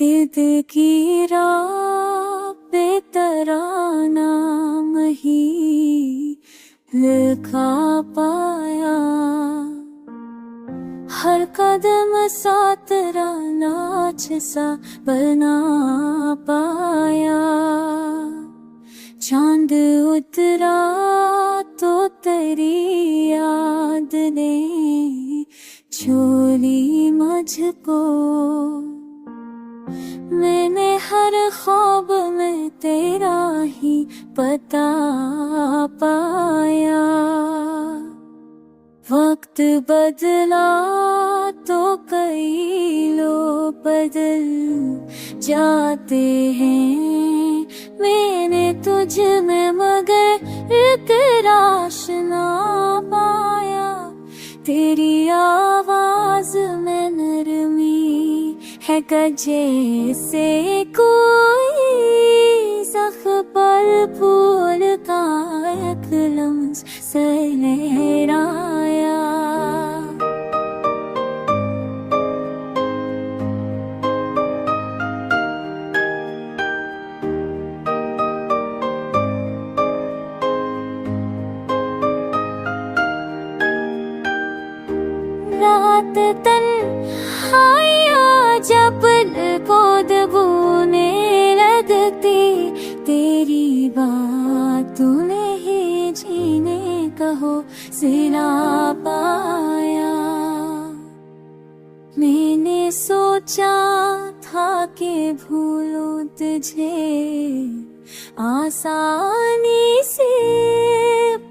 दिल की राह पे तराना ही लिखा पाया, हर कदम सा तेरा नाच सा बना पाया। चांद उतरा तो तेरी याद ने झोली मुझको, मैंने हर ख्वाब में तेरा ही पता पाया। वक्त बदला तो कई लोग बदल जाते हैं, मैंने तुझ में मगर इतराश ना पाया। तेरी आवाज में नरमी है जैसे कोई सख पर फूल का एक लम्स से लहराया। रात तन्हाइयाँ जब को दबोने लगती, तेरी बातों ने ही जीने कहो सिला पाया। मैंने सोचा था कि भूलूं तुझे आसानी से,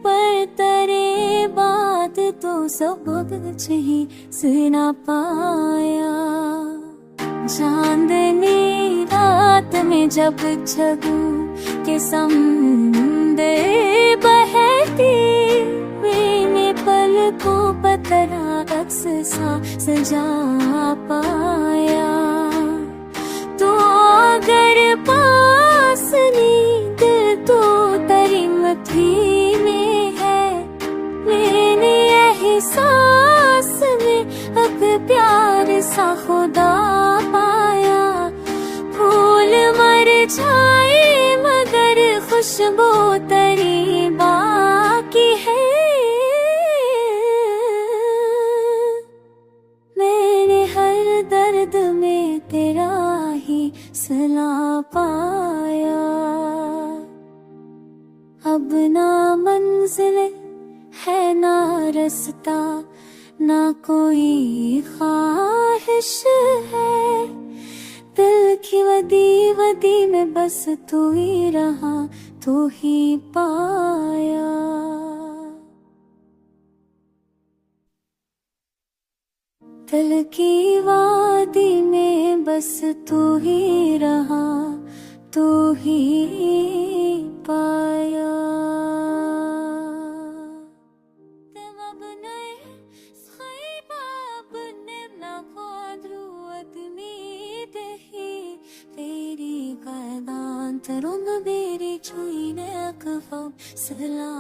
पर तेरे बात तो सब कुछ ही सुना पाया। चांदनी रात में जब जगू के समुंदर बहती, मैंने पलकों पर तेरा अक्स सा सजा पाया। तो अगर पास नींद तो तेरी मथी में है, मैंने एहसास में अब प्यार सा खुदा पाया। फूल मर जाए मगर खुशबू तेरी बाकी है, मैंने हर दर्द में तेरा ही सला पाया। अब ना मंजिल है ना रास्ता, ना कोई ख्वाहिश है, दिल की वदी वदी में बस तू ही रहा, तू ही पाया। दिल की वादी में बस तू ही रहा, तू ही पाया। तेरी कायदान तरुण बेरी छुई ने अकफम सला